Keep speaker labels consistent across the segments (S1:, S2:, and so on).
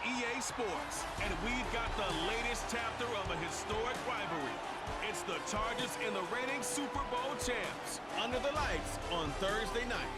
S1: EA Sports, and we've got the latest chapter of a historic rivalry. It's the Chargers and the reigning Super Bowl champs under the lights on Thursday night.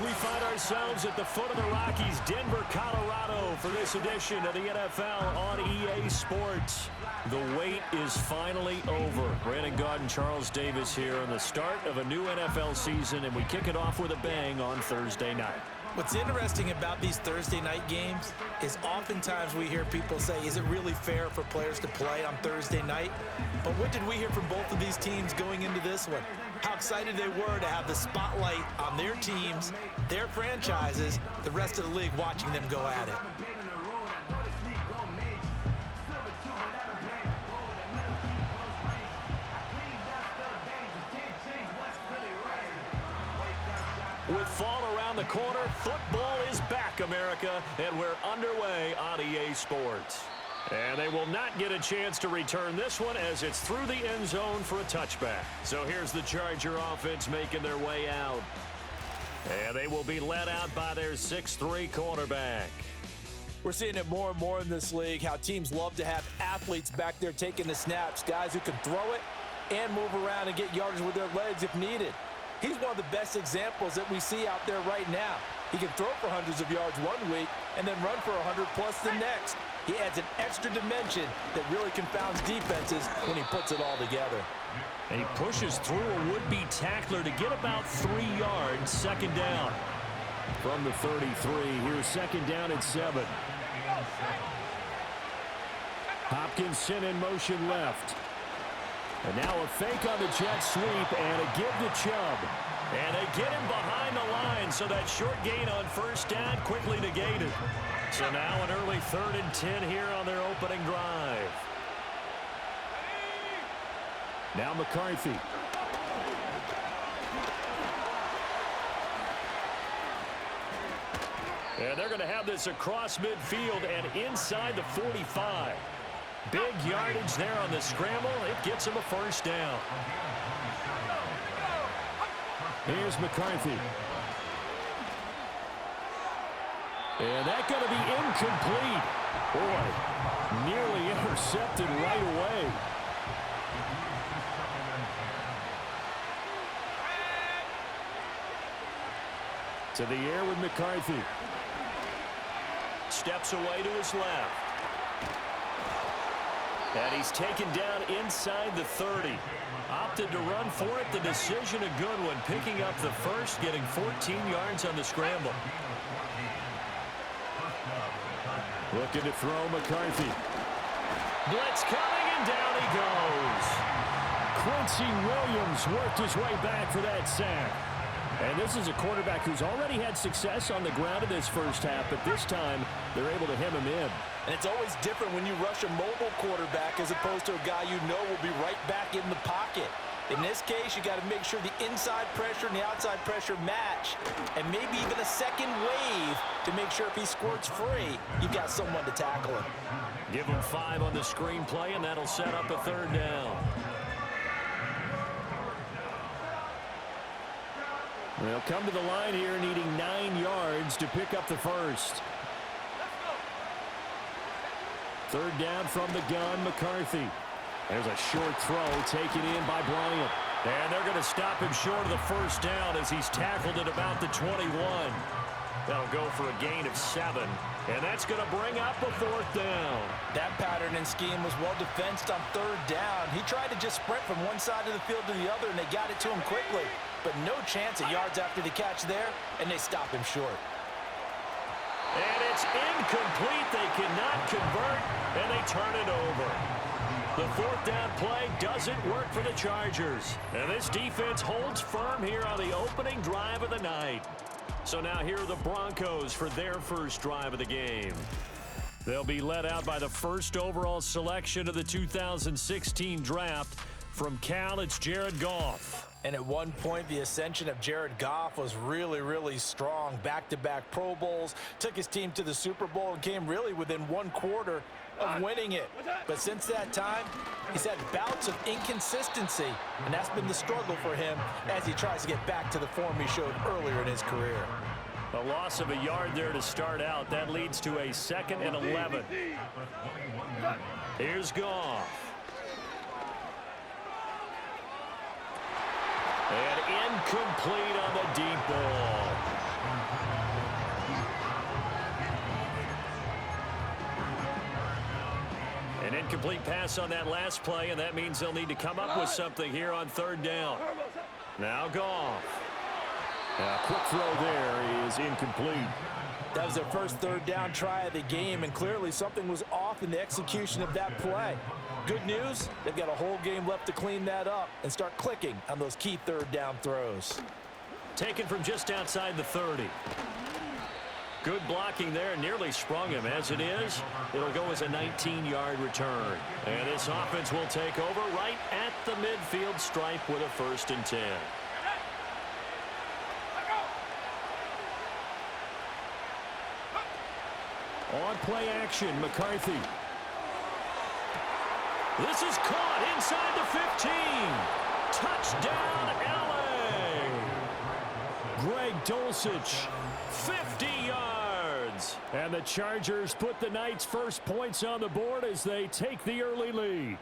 S2: We find ourselves at the foot of the Rockies, Denver, Colorado, for this edition of the NFL on EA Sports. The wait is finally over. Brandon Gaudin, Charles Davis here on the start of a new NFL season, and we kick it off with a bang on Thursday night.
S3: What's interesting about these Thursday night games is oftentimes we hear people say, is it really fair for players to play on Thursday night? But what did we hear from both of these teams going into this one? How excited they were to have the spotlight on their teams, their franchises, the rest of the league watching them go at it.
S2: With fall around the corner, football is back, America, and we're underway on EA Sports. And they will not get a chance to return this one as it's through the end zone for a touchback. So here's the Charger offense making their way out. And they will be led out by their 6'3" quarterback.
S3: We're seeing it more and more in this league, how teams love to have athletes back there taking the snaps, guys who can throw it and move around and get yardage with their legs if needed. He's one of the best examples that we see out there right now. He can throw for hundreds of yards one week and then run for 100+ the next. He adds an extra dimension that really confounds defenses when he puts it all together.
S2: And he pushes through a would-be tackler to get about 3 yards, second down. From the 33, here's second down at 7. Hopkinson in motion left. And now a fake on the jet sweep and a give to Chubb. And they get him behind the line, so that short gain on first down quickly negated. So now an early 3rd and 10 here on their opening drive. Now McCarthy. And they're going to have this across midfield and inside the 45. Big yardage there on the scramble. It gets him a first down. Here's McCarthy. And that's going to be incomplete. Boy, nearly intercepted right away. To the air with McCarthy. Steps away to his left. And he's taken down inside the 30. Opted to run for it. The decision a good one. Picking up the first, getting 14 yards on the scramble. Looking to throw McCarthy. Blitz coming, and down he goes. Quincy Williams worked his way back for that sack. And this is a quarterback who's already had success on the ground in this first half, but this time they're able to hem him in.
S3: And it's always different when you rush a mobile quarterback as opposed to a guy you know will be right back in the pocket. In this case, you got to make sure the inside pressure and the outside pressure match, and maybe even a second wave to make sure if he squirts free, you've got someone to tackle him.
S2: Give him 5 on the screenplay, and that'll set up a 3rd down. They'll come to the line here needing 9 yards to pick up the first. 3rd down from the gun, McCarthy. There's a short throw taken in by Bryant. And they're going to stop him short of the first down as he's tackled at about the 21. That'll go for a gain of 7. And that's going to bring up a 4th down.
S3: That pattern and scheme was well defensed on 3rd down. He tried to just sprint from one side of the field to the other, and they got it to him quickly. But no chance at yards after the catch there, and they stop him short.
S2: And it's incomplete. They cannot convert, and they turn it over. The 4th down play doesn't work for the Chargers. And this defense holds firm here on the opening drive of the night. So now here are the Broncos for their first drive of the game. They'll be led out by the first overall selection of the 2016 draft. From Cal, it's Jared Goff.
S3: And at one point, the ascension of Jared Goff was really, really strong. Back-to-back Pro Bowls, took his team to the Super Bowl, and came really within 1 quarter of winning it. But since that time, he's had bouts of inconsistency, and that's been the struggle for him as he tries to get back to the form he showed earlier in his career.
S2: A loss of a yard there to start out. That leads to a 2nd and 11. Here's Goff. And incomplete on the deep ball. An incomplete pass on that last play, and that means they'll need to come up with something here on 3rd down. Now Goff.
S4: A quick throw there is incomplete.
S3: That was their first 3rd down try of the game, and clearly something was off in the execution of that play. Good news, they've got a whole game left to clean that up and start clicking on those key 3rd down throws.
S2: Taken from just outside the 30. Good blocking there, nearly sprung him. As it is, it'll go as a 19-yard return. And this offense will take over right at the midfield stripe with a 1st and 10.
S4: On play action, McCarthy.
S2: This is caught inside the 15. Touchdown, LA.
S4: Greg Dulcich.
S2: 50 yards.
S4: And the Chargers put the Knights' first points on the board as they take the early lead.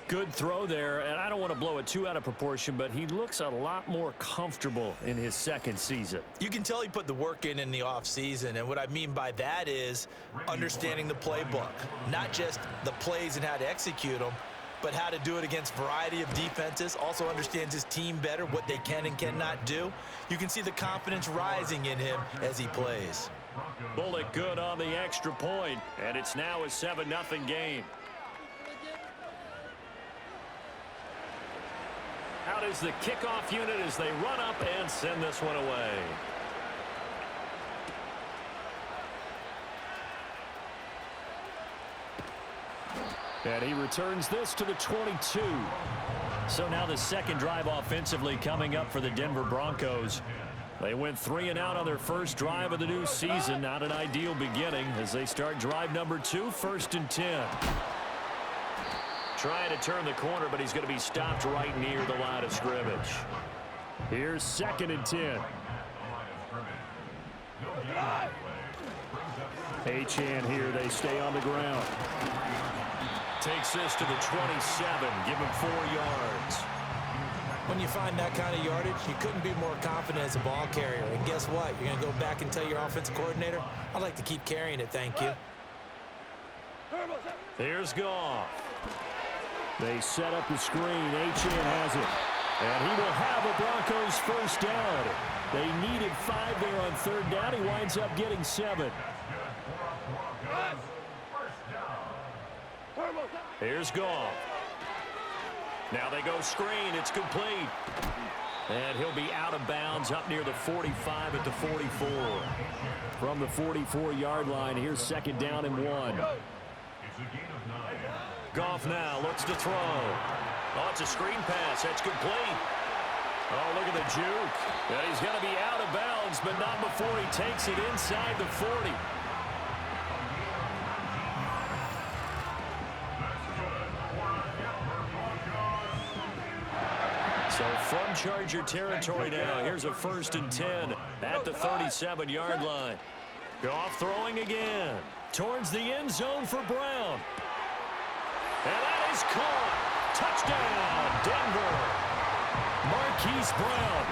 S2: Good throw there, and I don't want to blow it too out of proportion, but he looks a lot more comfortable in his 2nd season.
S3: You can tell he put the work in the offseason, and what I mean by that is understanding the playbook. Not just the plays and how to execute them, but how to do it against a variety of defenses. Also understands his team better, what they can and cannot do. You can see the confidence rising in him as he plays.
S2: Bullet good on the extra point, and it's now a 7-0 game. Out is the kickoff unit as they run up and send this one away.
S4: And he returns this to the 22.
S2: So now the 2nd drive offensively coming up for the Denver Broncos. They went 3 and out on their first drive of the new season. Not an ideal beginning as they start drive number 2, 1st and 10. Trying to turn the corner, but he's going to be stopped right near the line of scrimmage.
S4: Here's 2nd and 10. Achane here. They stay on the ground.
S2: Takes this to the 27. Give him 4 yards.
S3: When you find that kind of yardage, you couldn't be more confident as a ball carrier. And guess what? You're going to go back and tell your offensive coordinator, I'd like to keep carrying it, thank you.
S2: Here's Goff.
S4: They set up the screen. Achane has it. And he will have a Broncos first down. They needed 5 there on 3rd down. He winds up getting 7.
S2: Here's Goff. Now they go screen. It's complete. And he'll be out of bounds up near the 45 at the 44.
S4: From the 44-yard line, here's 2nd down and 1.
S2: Goff now looks to throw. Oh, it's a screen pass. That's complete. Oh, look at the juke. And he's going to be out of bounds, but not before he takes it inside the 40. So from Charger territory now, here's a 1st and 10 at the 37-yard line. Goff throwing again towards the end zone for Brown. And that is caught. Touchdown, Denver. Marquise Brown,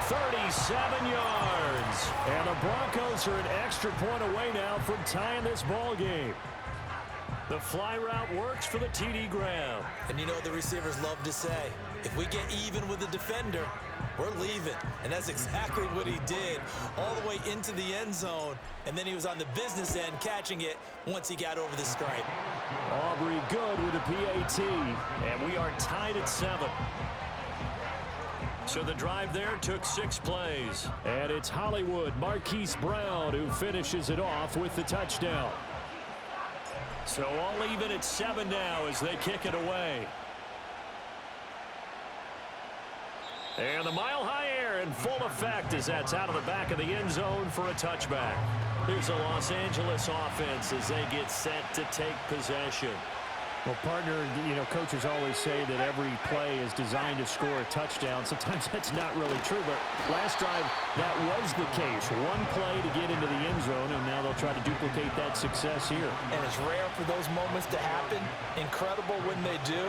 S2: 37 yards.
S4: And the Broncos are an extra point away now from tying this ball game.
S2: The fly route works for the TD Graham.
S3: And you know what the receivers love to say? If we get even with the defender, we're leaving. And that's exactly what he did all the way into the end zone. And then he was on the business end catching it once he got over the stripe.
S4: Aubrey good with a PAT.
S2: And we are tied at 7. So the drive there took 6 plays.
S4: And it's Hollywood Marquise Brown who finishes it off with the touchdown.
S2: So all even at 7 now as they kick it away. And the mile-high air in full effect as that's out of the back of the end zone for a touchback. Here's a Los Angeles offense as they get set to take possession.
S4: Well, partner, coaches always say that every play is designed to score a touchdown. Sometimes that's not really true, but last drive, that was the case. One play to get into the end zone, and now they'll try to duplicate that success here.
S3: And it's rare for those moments to happen. Incredible when they do.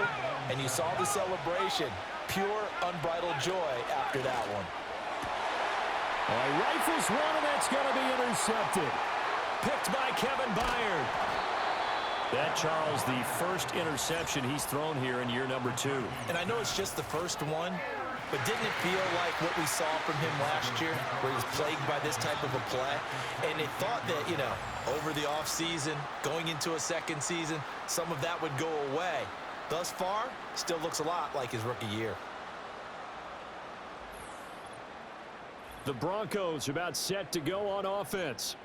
S3: And you saw the celebration. Pure, unbridled joy after that one.
S4: All right, rifles one, and that's going to be intercepted.
S2: Picked by Kevin Byard. That, Charles, the first interception he's thrown here in year number 2.
S3: And I know it's just the first one, but didn't it feel like what we saw from him last year, where he was plagued by this type of a play? And they thought that, over the offseason, going into a second season, some of that would go away. Thus far, still looks a lot like his rookie year.
S4: The Broncos are about set to go on offense.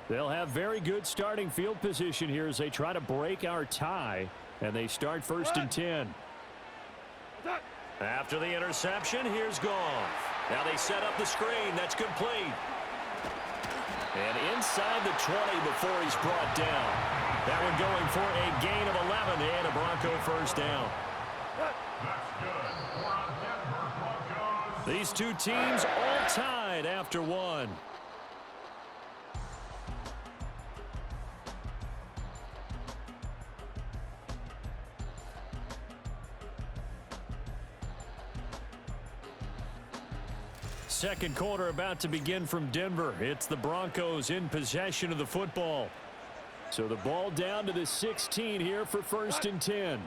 S4: They'll have very good starting field position here as they try to break our tie, and they start 1st and 10.
S2: After the interception, here's Goff. Now they set up the screen. That's complete. And inside the 20 before he's brought down. That one going for a gain of 11 and a Bronco first down. These two teams all tied after one. Second quarter about to begin from Denver. It's the Broncos in possession of the football. So the ball down to the 16 here for 1st and 10.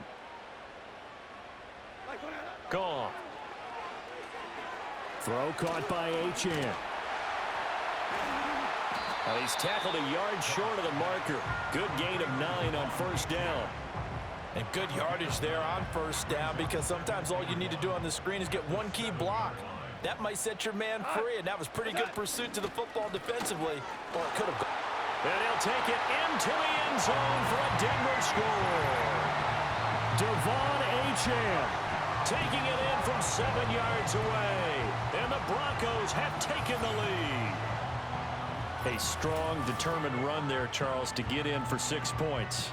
S2: Goff. Throw caught by Achane. He's tackled a yard short of the marker. Good gain of 9 on 1st down.
S3: And good yardage there on 1st down, because sometimes all you need to do on the screen is get one key block. That might set your man free, and that was pretty good pursuit to the football defensively, or it could have gone.
S2: And he'll take it into the end zone for a Denver score.
S4: Devon Achane
S2: taking it in from 7 yards away. And the Broncos have taken the lead. A strong, determined run there, Charles, to get in for 6 points.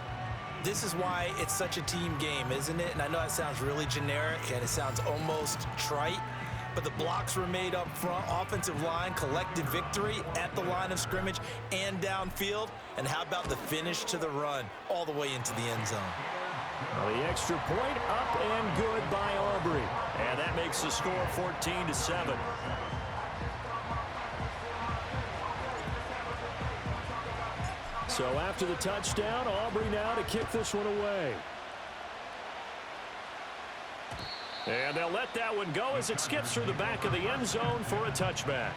S3: This is why it's such a team game, isn't it? And I know that sounds really generic, and it sounds almost trite. But the blocks were made up front. Offensive line collected victory at the line of scrimmage and downfield. And how about the finish to the run all the way into the end zone?
S4: Well, the extra point up and good by Aubrey.
S2: And that makes the score 14-7.
S4: So after the touchdown, Aubrey now to kick this one away. And they'll let that one go as it skips through the back of the end zone for a touchback.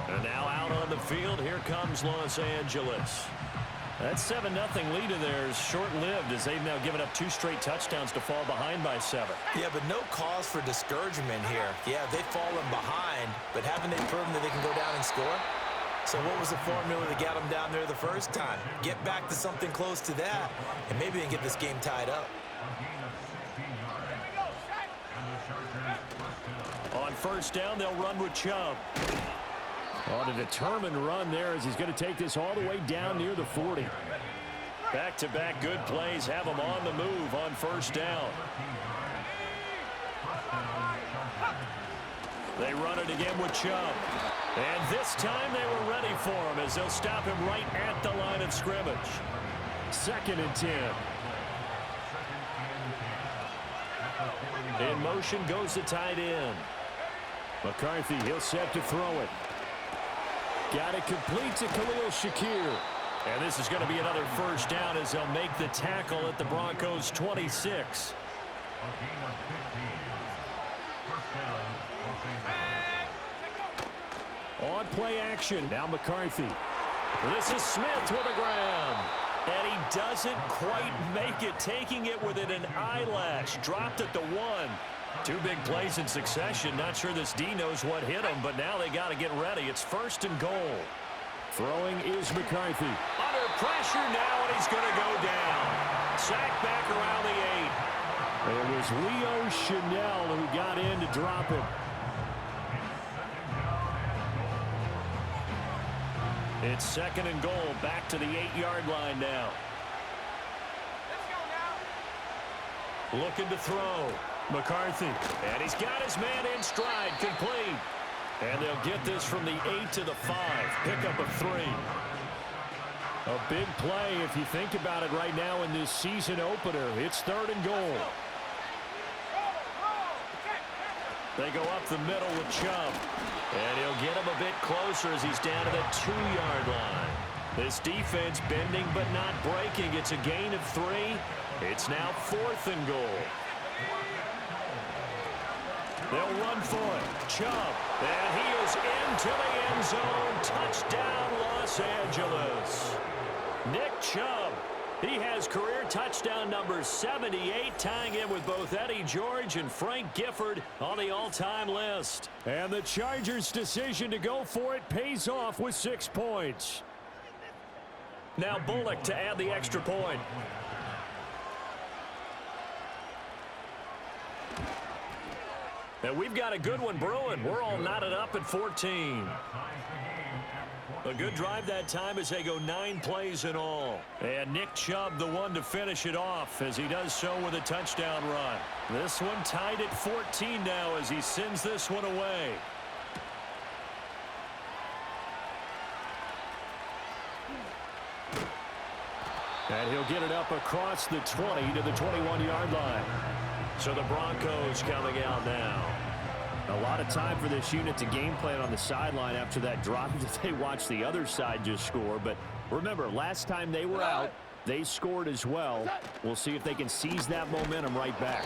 S4: And now out on the field, here comes Los Angeles. That 7-0 lead of theirs short-lived as they've now given up 2 straight touchdowns to fall behind by 7.
S3: Yeah, but no cause for discouragement here. Yeah, they've fallen behind, but haven't they proven that they can go down and score? So what was the formula that got them down there the first time? Get back to something close to that, and maybe they can get this game tied up.
S4: On 1st down, they'll run with Chubb. On a determined run there as he's going to take this all the way down near the 40.
S2: Back-to-back good plays have him on the move on 1st down. They run it again with Chubb. And this time they were ready for him as they'll stop him right at the line of scrimmage.
S4: 2nd and 10.
S2: In motion goes the tight end.
S4: McCarthy, he'll set to throw it. Got it complete to Khalil Shakir.
S2: And this is going to be another 1st down as they'll make the tackle at the Broncos 26.
S4: On play action, now McCarthy.
S2: This is Smith with the ground. And he doesn't quite make it, taking it within an eyelash. Dropped at the 1. 2 big plays in succession. Not sure this D knows what hit him, but now they got to get ready. It's 1st and goal.
S4: Throwing is McCarthy.
S2: Under pressure now, and he's going to go down. Sacked back around the 8.
S4: It was Leo Chanel who got in to drop him.
S2: It's 2nd and goal, back to the 8-yard line now.
S4: Looking to throw. McCarthy. And he's got his man in stride. Complete. And they'll get this from the 8 to the 5. Pickup of 3. A big play if you think about it right now in this season opener. It's 3rd and goal. They go up the middle with Chubb. And he'll get him a bit closer as he's down to the 2-yard line. This defense bending but not breaking. It's a gain of 3. It's now 4th and goal. They'll run for it. Chubb. And he is into the end zone. Touchdown, Los Angeles. Nick Chubb. He has career touchdown number 78, tying in with both Eddie George and Frank Gifford on the all-time list. And the Chargers' decision to go for it pays off with 6 points. Now Bullock to add the extra point. And we've got a good one brewing. We're all knotted up at 14. A good drive that time as they go 9 plays in all. And Nick Chubb the one to finish it off as he does so with a touchdown run. This one tied at 14 now as he sends this one away. And he'll get it up across the 20 to the 21-yard line. So the Broncos coming out now. A lot of time for this unit to game plan on the sideline after that drive that they watched the other side just score. But remember, last time they were out, they scored as well. We'll see if they can seize that momentum right back.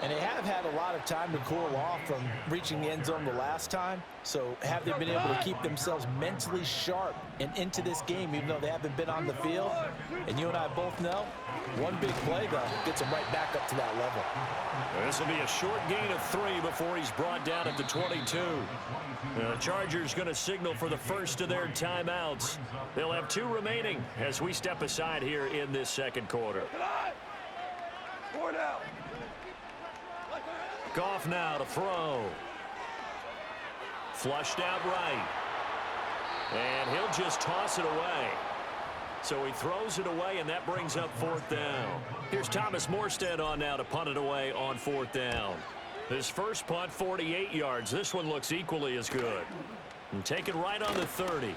S3: And they have had a lot of time to cool off from reaching the end zone the last time. So have they been able to keep themselves mentally sharp and into this game, even though they haven't been on the field? And you and I both know, one big play, though, gets them right back up to that level.
S4: This will be a short gain of 3 before he's brought down at the 22. The Chargers going to signal for the first of their timeouts. They'll have 2 remaining as we step aside here in this second quarter. Goff now to throw. Flushed out right. And he'll just toss it away. So he throws it away, and that brings up 4th down. Here's Thomas Morstead on now to punt it away on 4th down. His first punt, 48 yards. This one looks equally as good. And taken right on the 30.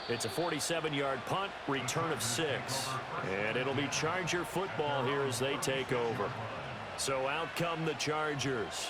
S4: It's a 47-yard punt, return of 6. And it'll be Charger football here as they take over. So out come the Chargers.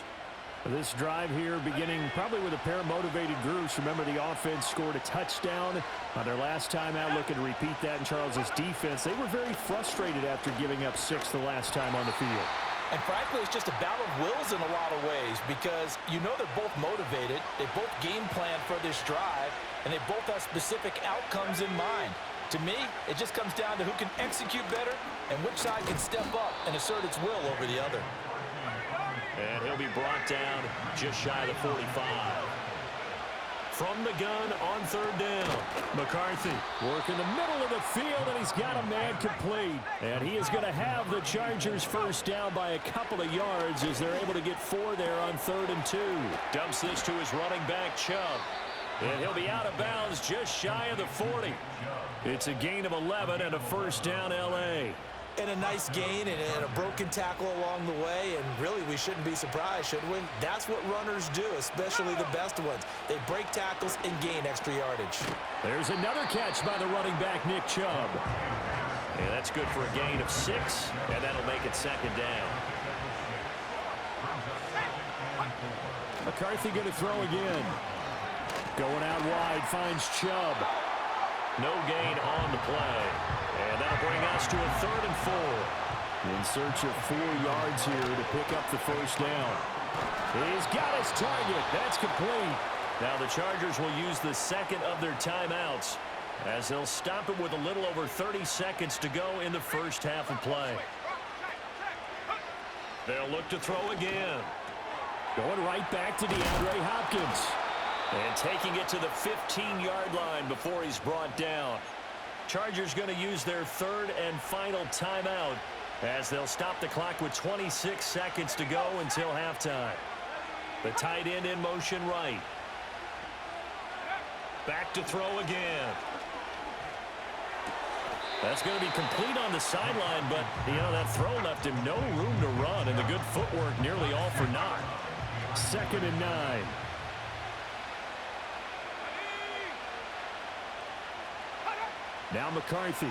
S4: This drive here beginning probably with a pair of motivated groups. Remember, the offense scored a touchdown on their last time out. Looking to repeat that in Charles's defense. They were very frustrated after giving up 6 the last time on the field.
S3: And frankly, it's just a battle of wills in a lot of ways because you know they're both motivated. They both game plan for this drive, and they both have specific outcomes in mind. To me, it just comes down to who can execute better and which side can step up and assert its will over the other.
S4: And he'll be brought down just shy of the 45. From the gun on 3rd down. McCarthy working the middle of the field, and he's got a man complete. And he is going to have the Chargers first down by a couple of yards as they're able to get 4 there on 3rd and 2. Dumps this to his running back, Chubb. And he'll be out of bounds just shy of the 40. It's a gain of 11 and a first down, L.A.
S3: And a nice gain and a broken tackle along the way, and really we shouldn't be surprised, should we? That's what runners do, especially the best ones. They break tackles and gain extra yardage.
S4: There's another catch by the running back, Nick Chubb. And that's good for a gain of 6, and that'll make it 2nd down. McCarthy going to throw again. Going out wide, finds Chubb. No gain on the play. And that'll bring us to a 3rd and 4. In search of 4 yards here to pick up the first down. He's got his target. That's complete. Now the Chargers will use the second of their timeouts as they'll stop it with a little over 30 seconds to go in the first half of play. They'll look to throw again. Going right back to DeAndre Hopkins. And taking it to the 15-yard line before he's brought down. Chargers going to use their 3rd and final timeout as they'll stop the clock with 26 seconds to go until halftime. The tight end in motion right. Back to throw again. That's going to be complete on the sideline, but, that throw left him no room to run, and the good footwork nearly all for naught. 2nd and 9. Now McCarthy.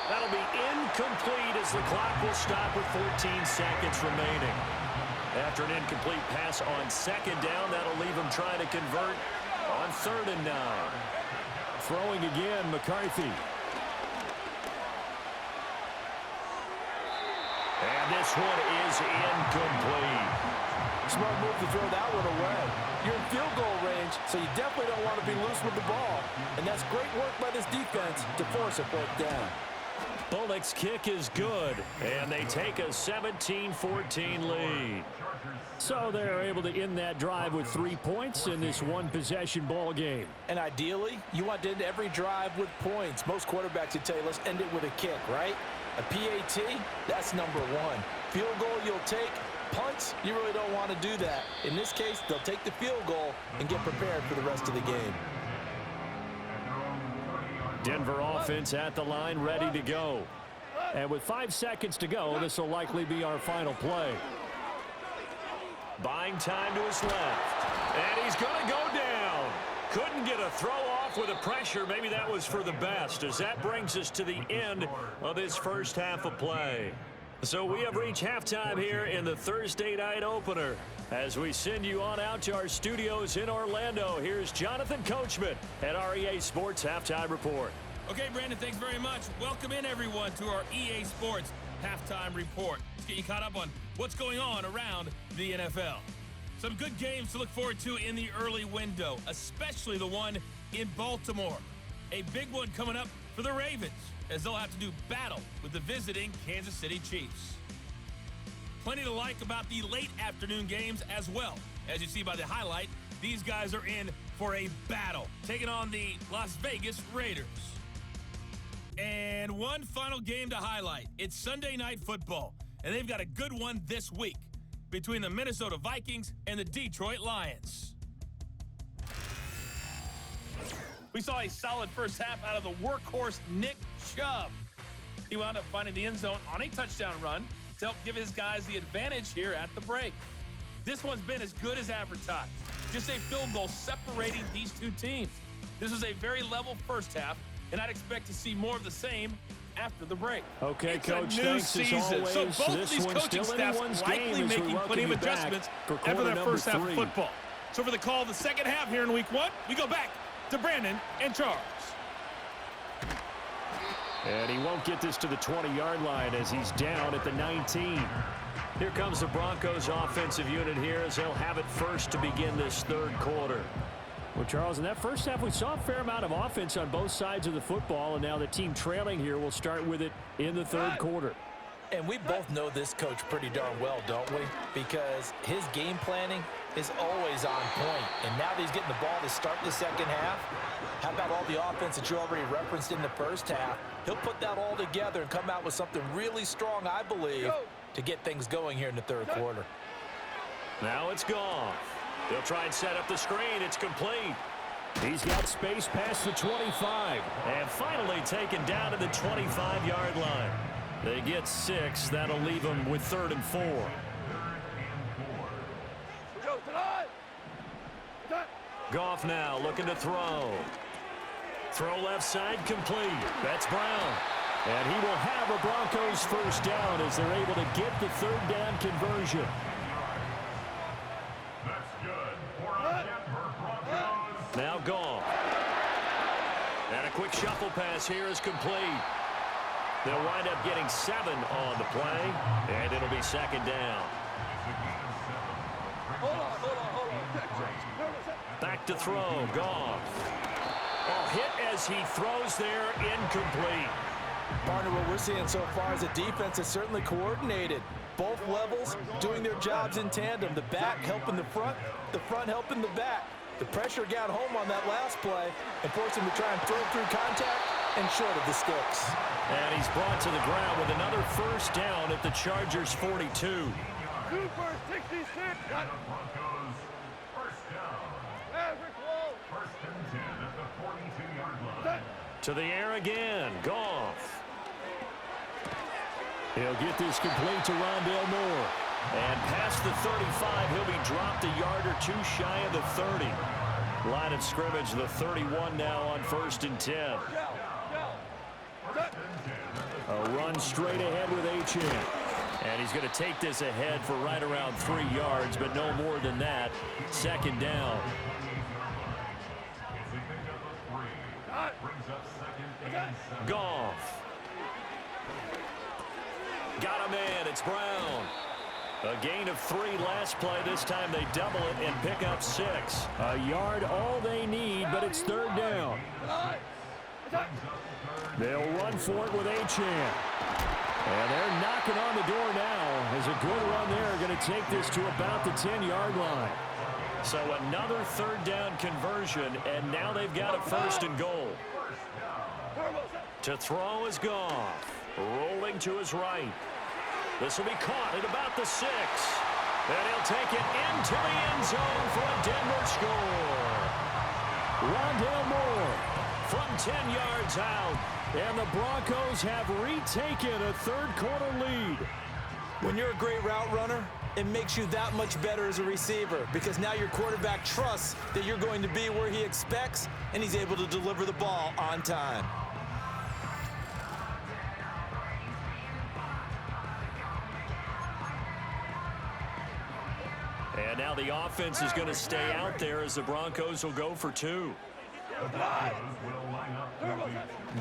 S4: That'll be incomplete as the clock will stop with 14 seconds remaining. After an incomplete pass on 2nd down, that'll leave him trying to convert on 3rd and 9. Throwing again, McCarthy. And this one is incomplete.
S3: Smart move to throw that one away. You're in field goal range, so you definitely don't want to be loose with the ball. And that's great work by this defense to force a 4th down.
S4: Bullock's kick is good, and they take a 17-14 lead. So they're able to end that drive with 3 points in this one-possession ball game.
S3: And ideally, you want to end every drive with points. Most quarterbacks would tell you, let's end it with a kick, right? A PAT, that's number 1. Field goal you'll take. Punts, you really don't want to do that. In this case, they'll take the field goal and get prepared for the rest of the game.
S4: Denver offense at the line, ready to go. And with 5 seconds to go, this will likely be our final play. Buying time to his left. And he's going to go down. Couldn't get a throw off with the pressure. Maybe that was for the best, as that brings us to the end of this first half of play. So we have reached halftime here in the Thursday night opener. As we send you on out to our studios in Orlando, here's Jonathan Coachman at our EA Sports Halftime Report.
S5: Okay, Brandon, thanks very much. Welcome in, everyone, to our EA Sports Halftime Report. Let's get you caught up on what's going on around the NFL. Some good games to look forward to in the early window, especially the one in Baltimore. A big one coming up for the Ravens, as they'll have to do battle with the visiting Kansas City Chiefs. Plenty to like about the late afternoon games as well. As you see by the highlight, these guys are in for a battle, taking on the Las Vegas Raiders. And one final game to highlight. It's Sunday Night Football, and they've got a good one this week between the Minnesota Vikings and the Detroit Lions. We saw a solid first half out of the workhorse Nick Chubb. He wound up finding the end zone on a touchdown run to help give his guys the advantage here at the break. This one's been as good as advertised. Just a field goal separating these two teams. This was a very level first half, and I'd expect to see more of the same after the break.
S4: Okay,
S5: it's
S4: Coach,
S5: a new
S4: thanks
S5: season,
S4: as always.
S5: So both of these coaching staffs likely making plenty of adjustments after that first half of football. So for the call of the second half here in week 1, we go back to Brandon and Charles.
S4: And he won't get this to the 20-yard line as he's down at the 19. Here comes the Broncos offensive unit here as they'll have it first to begin this third quarter. Well, Charles, in that first half, we saw a fair amount of offense on both sides of the football, and now the team trailing here will start with it in the third quarter.
S3: And we both know this coach pretty darn well, don't we? Because his game planning is always on point. And now that he's getting the ball to start the second half, how about all the offense that you already referenced in the first half? He'll put that all together and come out with something really strong, I believe, to get things going here in the third quarter.
S4: Now it's gone. They'll try and set up the screen. It's complete. He's got space past the 25. And finally taken down to the 25-yard line. They get 6. That'll leave them with 3rd and 4. Goff now looking to throw. Throw left side complete. That's Brown. And he will have a Broncos first down as they're able to get the 3rd down conversion. Now Goff. And a quick shuffle pass here is complete. They'll wind up getting 7 on the play, and it'll be 2nd down. Back to throw, Goff. Oh, hit as he throws there, incomplete.
S3: Partner, what we're seeing so far is a defense that's certainly coordinated. Both levels doing their jobs in tandem. The back helping the front helping the back. The pressure got home on that last play and forced him to try and throw through contact and short of the sticks.
S4: And he's brought to the ground with another first down at the Chargers' 42. To the air again. Goff. He'll get this complete to Rondale Moore. And past the 35, he'll be dropped a yard or two shy of the 30. Line of scrimmage, the 31 now on 1st and 10. A run straight ahead with Achane. And he's going to take this ahead for right around 3 yards, but no more than that. 2nd down. Goff. Got him in. It's Brown. A gain of 3 last play. This time they double it and pick up 6. A yard all they need, but it's 3rd down. They'll run for it with Achane. And they're knocking on the door now. As a good run there, going to take this to about the 10-yard line. So another 3rd down conversion, and now they've got a 1st and goal. To throw is Goff. Rolling to his right. This will be caught at about the 6. And he'll take it into the end zone for a Denver score. Rondale Moore from 10 yards out. And the Broncos have retaken a 3rd quarter lead.
S3: When you're a great route runner, it makes you that much better as a receiver because now your quarterback trusts that you're going to be where he expects, and he's able to deliver the ball on time.
S4: And now the offense is going to stay out there as the Broncos will go for 2.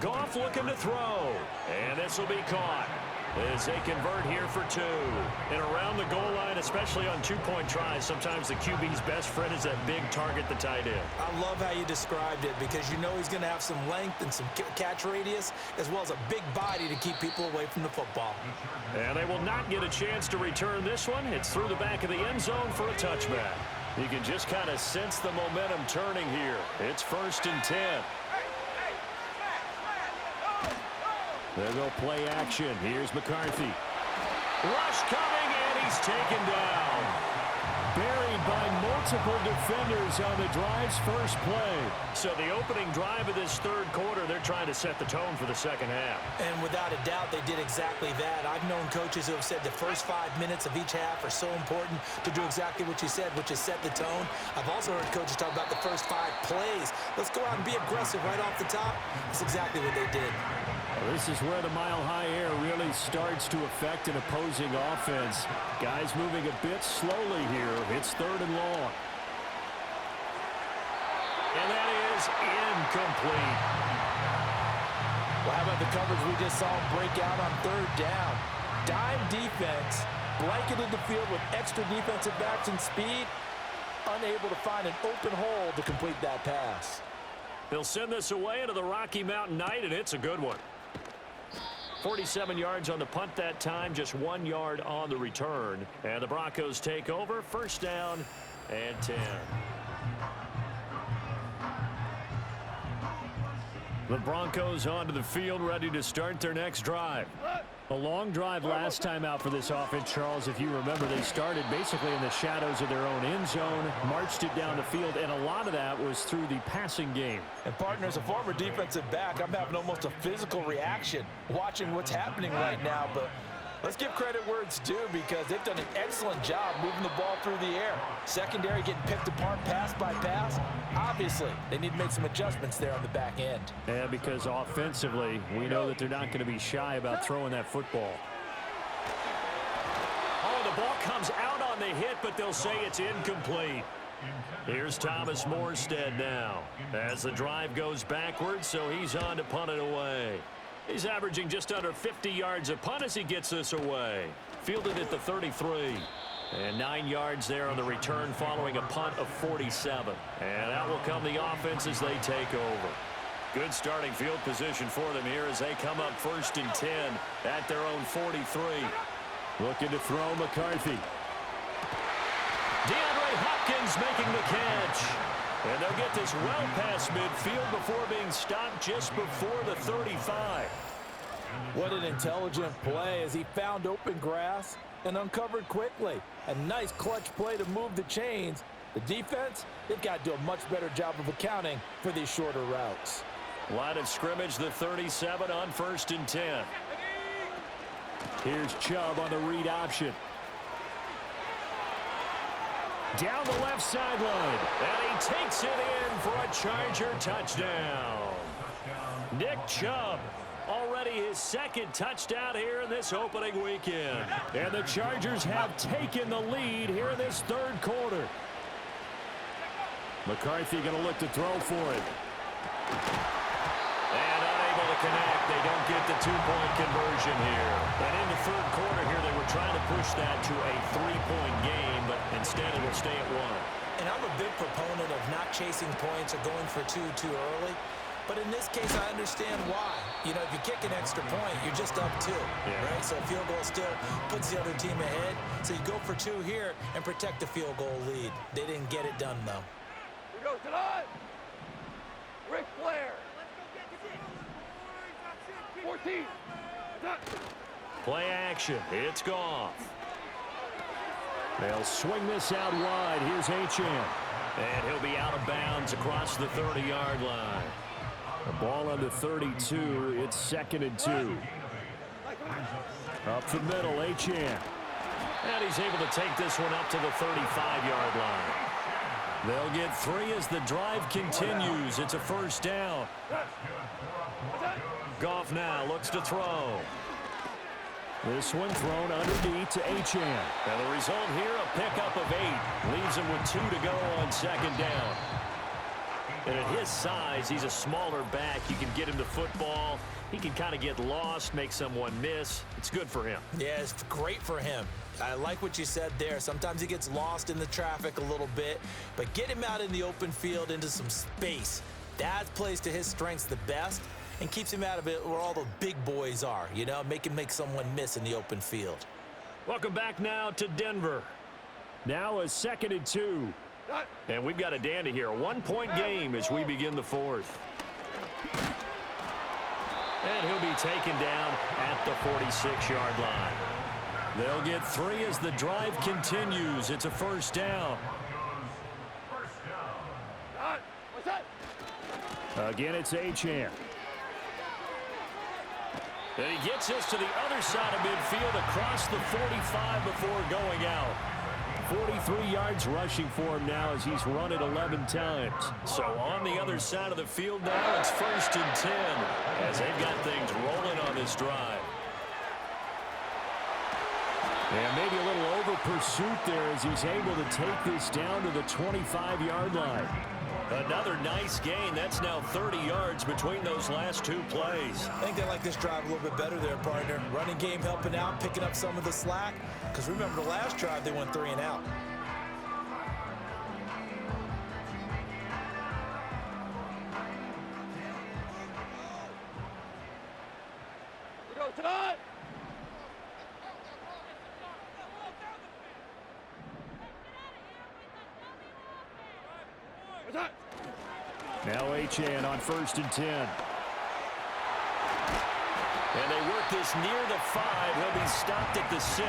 S4: Goff looking to throw. And this will be caught as they convert here for 2. And around the goal line, especially on 2-point tries, sometimes the QB's best friend is that big target, the tight end.
S3: I love how you described it because you know he's going to have some length and some catch radius as well as a big body to keep people away from the football.
S4: And they will not get a chance to return this one. It's through the back of the end zone for a touchback. You can just kind of sense the momentum turning here. It's 1st and 10. They'll go play action. Here's McCarthy. Rush coming, and he's taken down. Buried by multiple defenders on the drive's first play. So the opening drive of this 3rd quarter, they're trying to set the tone for the 2nd half.
S3: And without a doubt, they did exactly that. I've known coaches who have said the first 5 minutes of each half are so important to do exactly what you said, which is set the tone. I've also heard coaches talk about the first 5 plays. Let's go out and be aggressive right off the top. That's exactly what they did.
S4: Well, this is where the mile-high air really starts to affect an opposing offense. Guys moving a bit slowly here. It's 3rd and long. And that is incomplete.
S3: Well, how about the coverage we just saw break out on 3rd down? Dime defense, blanketed the field with extra defensive backs and speed, unable to find an open hole to complete that pass.
S4: They'll send this away into the Rocky Mountain night, and it's a good one. 47 yards on the punt that time, just 1 yard on the return. And the Broncos take over, 1st down and 10. The Broncos onto the field, ready to start their next drive. A long drive last time out for this offense, Charles. If you remember, they started basically in the shadows of their own end zone, marched it down the field, and a lot of that was through the passing game.
S3: And partner, as a former defensive back, I'm having almost a physical reaction watching what's happening right now. But let's give credit where it's due because they've done an excellent job moving the ball through the air. Secondary getting picked apart pass by pass. Obviously, they need to make some adjustments there on the back end.
S4: And because offensively, we know that they're not going to be shy about throwing that football. Oh, the ball comes out on the hit, but they'll say it's incomplete. Here's Thomas Morstead now as the drive goes backwards, so he's on to punt it away. He's averaging just under 50 yards a punt as he gets this away. Fielded at the 33. And 9 yards there on the return following a punt of 47. And out will come the offense as they take over. Good starting field position for them here as they come up 1st and 10 at their own 43. Looking to throw McCarthy. DeAndre Hopkins making the catch. And they'll get this well past midfield before being stopped just before the 35.
S3: What an intelligent play as he found open grass and uncovered quickly. A nice clutch play to move the chains The defense, they've got to do a much better job of accounting for these shorter routes.
S4: Line of scrimmage, the 37 on 1st and 10. Here's Chubb on the read option. Down the left sideline. And he takes it in for a Charger touchdown. Nick Chubb, already his second touchdown here in this opening weekend. And the Chargers have taken the lead here in this third quarter. McCarthy going to look to throw for it. And unable to connect. They don't get the two-point conversion here. And in the third quarter here, they were trying to push that to a three-point game, but instead it will stay at one.
S3: And I'm a big proponent of not chasing points or going for two too early. But in this case, I understand why. You know, if you kick an extra point, you're just up two, right? So a field goal still puts the other team ahead. So you go for two here and protect the field goal lead. They didn't get it done, though.
S6: Here goes tonight. Ric Flair. 14.
S4: Play action. It's Goff. They'll swing this out wide. Here's Achane. And he'll be out of bounds across the 30-yard line. The ball on the 32. It's 2nd and 2. Up the middle, Achane. And he's able to take this one up to the 35-yard line. They'll get 3 as the drive continues. It's a first down. Goff now looks to throw. This one thrown underneath to Achane. And the result here, a pickup of 8. Leaves him with 2 to go on 2nd down. And at his size, he's a smaller back. You can get him the football. He can kind of get lost, make someone miss. It's good for him.
S3: Yeah, it's great for him. I like what you said there. Sometimes he gets lost in the traffic a little bit, but get him out in the open field into some space. That plays to his strengths the best and keeps him out of it where all the big boys are, you know, make him make someone miss in the open field.
S4: Welcome back now to Denver. Now a 2nd and 2. And we've got a dandy here. A 1-point game as we begin the fourth. And he'll be taken down at the 46-yard line. They'll get 3 as the drive continues. It's a first down. Again, it's Achane. And he gets us to the other side of midfield across the 45 before going out. 43 yards rushing for him now as he's run it 11 times. So on the other side of the field now, it's 1st and 10 as they've got things rolling on this drive. And maybe a little over pursuit there as he's able to take this down to the 25-yard line. Another nice gain. That's now 30 yards between those last 2 plays.
S3: I think they like this drive a little bit better there, partner. Running game helping out, picking up some of the slack. Because remember the last drive, they went 3 and out.
S6: Here goes tonight.
S4: Now Achane on 1st and 10. And they work this near the 5. He'll be stopped at the 6.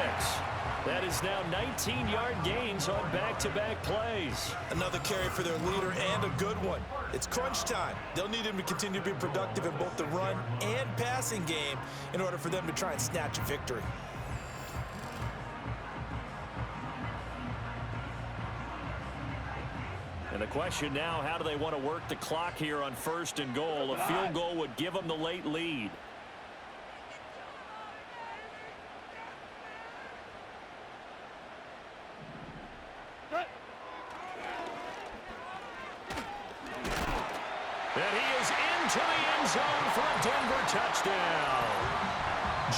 S4: That is now 19-yard gains on back-to-back plays.
S3: Another carry for their leader and a good one. It's crunch time. They'll need him to continue to be productive in both the run and passing game in order for them to try and snatch a victory.
S4: And the question now, how do they want to work the clock here on 1st and goal? A field goal would give them the late lead. And he is into the end zone for a Denver touchdown.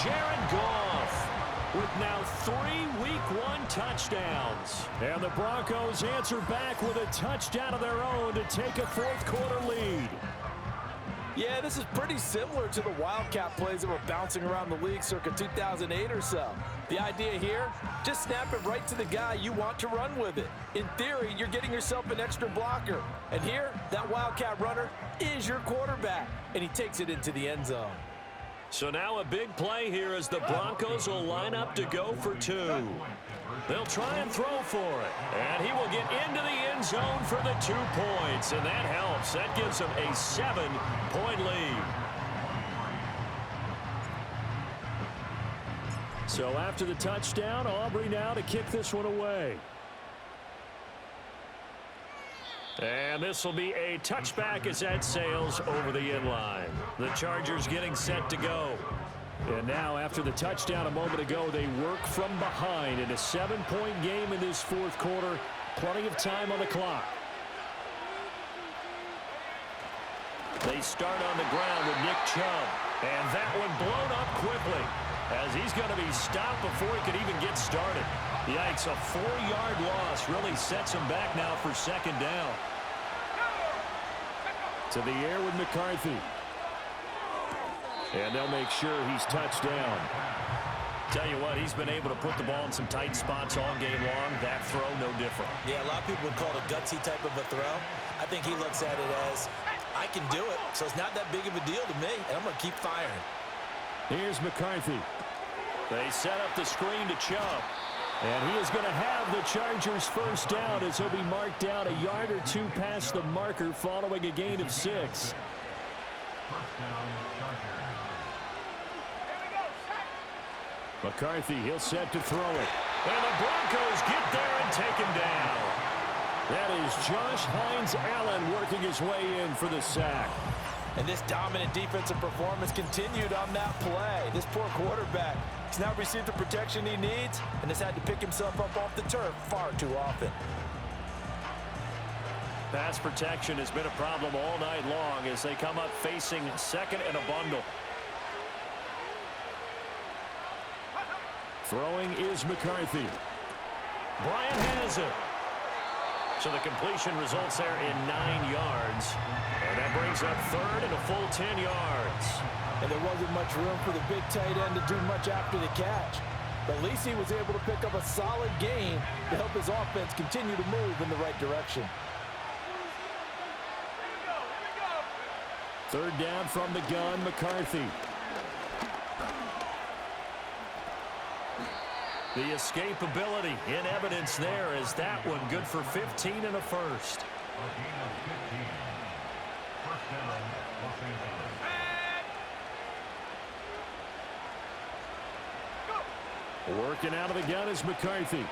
S4: Jared Goff with now 3 Week 1 touchdowns. And the Broncos answer back with a touchdown of their own to take a 4th quarter lead.
S3: Yeah, this is pretty similar to the Wildcat plays that were bouncing around the league circa 2008 or so. The idea here, just snap it right to the guy you want to run with it. In theory, you're getting yourself an extra blocker. And here, that Wildcat runner is your quarterback, and he takes it into the end zone.
S4: So now a big play here as the Broncos will line up to go for 2. They'll try and throw for it. And he will get into the end zone for the 2 points. And that helps. That gives him a 7-point lead. So after the touchdown, Aubrey now to kick this one away. And this will be a touchback as that sails over the end line. The Chargers getting set to go. And now after the touchdown a moment ago, they work from behind in a 7-point game in this fourth quarter. Plenty of time on the clock. They start on the ground with Nick Chubb. And that one blown up quickly, as he's going to be stopped before he could even get started. Yikes, a 4-yard loss really sets him back now for second down. To the air with McCarthy. And they'll make sure he's touched down. Tell you what, he's been able to put the ball in some tight spots all game long. That throw, no different.
S3: Yeah, a lot of people would call it a gutsy type of a throw. I think he looks at it as, I can do it, so it's not that big of a deal to me, and I'm going to keep firing.
S4: Here's McCarthy. They set up the screen to Chubb. And he is going to have the Chargers first down as he'll be marked down a yard or two past the marker following a gain of 6. McCarthy, he'll set to throw it. And the Broncos get there and take him down. That is Josh Hines-Allen working his way in for the sack.
S3: And this dominant defensive performance continued on that play. This poor quarterback has now received the protection he needs and has had to pick himself up off the turf far too often.
S4: Pass protection has been a problem all night long as they come up facing second and a bundle. Throwing is McCarthy. Bryant has it. So the completion results there in 9 yards. And that brings up third and a full 10 yards.
S3: And there wasn't much room for the big tight end to do much after the catch. But at least he was able to pick up a solid gain to help his offense continue to move in the right direction.
S4: Third down from the gun, McCarthy. The escapability in evidence there is that one good for 15 and a first. Working out of the gun is McCarthy.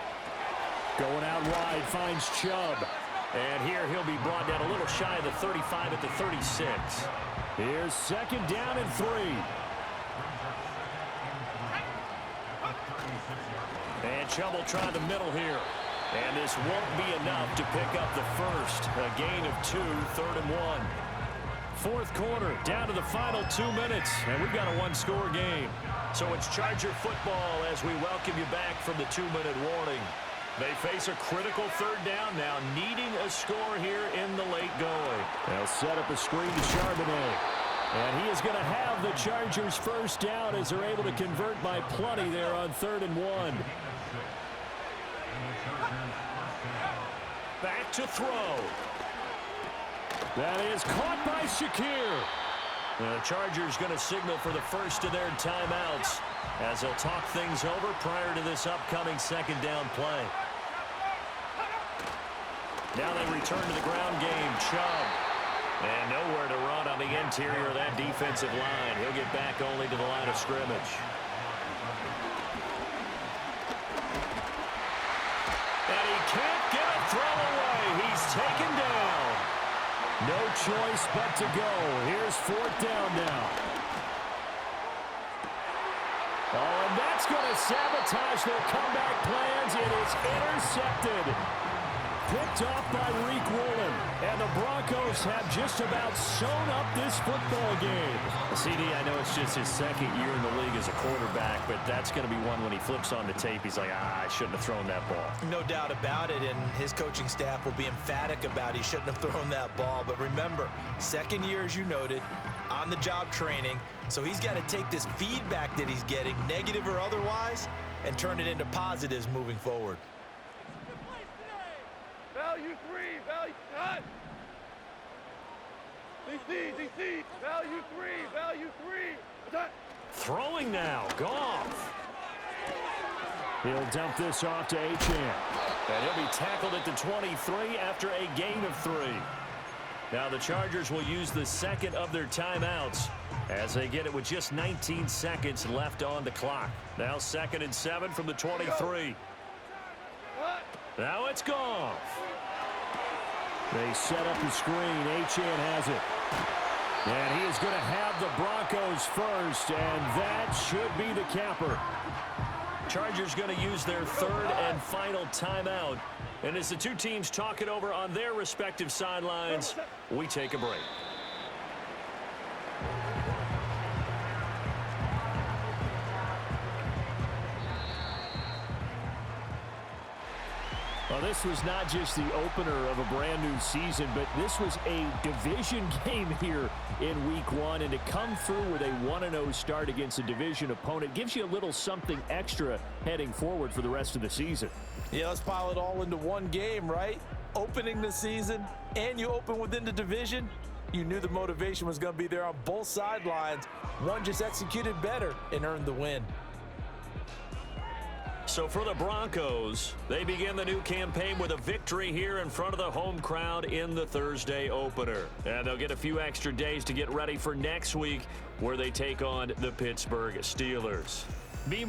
S4: Going out wide, finds Chubb. And here he'll be brought down a little shy of the 35 at the 36. Here's second down and 3. And Chubb will try the middle here. And this won't be enough to pick up the first. A gain of 2, third and 1. Fourth quarter, down to the final 2 minutes. And we've got a one-score game. So it's Charger football as we welcome you back from the 2-minute warning. They face a critical third down now, needing a score here in the late going. They'll set up a screen to Charbonnet. And he is going to have the Chargers first down as they're able to convert by plenty there on 3rd and 1. Back to throw. That is caught by Shakir. The Chargers going to signal for the first of their timeouts as they'll talk things over prior to this upcoming second down play. Now they return to the ground game. Chubb. And nowhere to run on the interior of that defensive line. He'll get back only to the line of scrimmage. And he can't get a throw away. He's taken down. No choice but to go. Here's 4th down now. Oh, and that's going to sabotage their comeback plans. It is intercepted. Picked off by Reek Woolen. And the Broncos have just about sewn up this football game. CD, I know it's just his second year in the league as a quarterback, but that's going to be one when he flips on the tape. He's like, I shouldn't have thrown that ball.
S3: No doubt about it, and his coaching staff will be emphatic about he shouldn't have thrown that ball. But remember, second year, as you noted, on-the-job training. So he's got to take this feedback that he's getting, negative or otherwise, and turn it into positives moving forward.
S6: Value 3, value cut. DC, value 3, value 3. Attack.
S4: Throwing now, Goff. He'll dump this off to Achane. And he'll be tackled at the 23 after a gain of 3. Now the Chargers will use the second of their timeouts as they get it with just 19 seconds left on the clock. Now 2nd and 7 from the 23. Now it's Goff. They set up the screen. Achane has it. And he is going to have the Broncos first, and that should be the capper. Chargers going to use their 3rd and final timeout. And as the two teams talk it over on their respective sidelines, we take a break. Well, this was not just the opener of a brand new season, but this was a division game here in week 1. And to come through with a 1-0 start against a division opponent gives you a little something extra heading forward for the rest of the season.
S3: Yeah, let's pile it all into one game, right? Opening the season, and you open within the division. You knew the motivation was going to be there on both sidelines. One just executed better and earned the win.
S4: So for the Broncos, they begin the new campaign with a victory here in front of the home crowd in the Thursday opener. And they'll get a few extra days to get ready for next week, where they take on the Pittsburgh Steelers.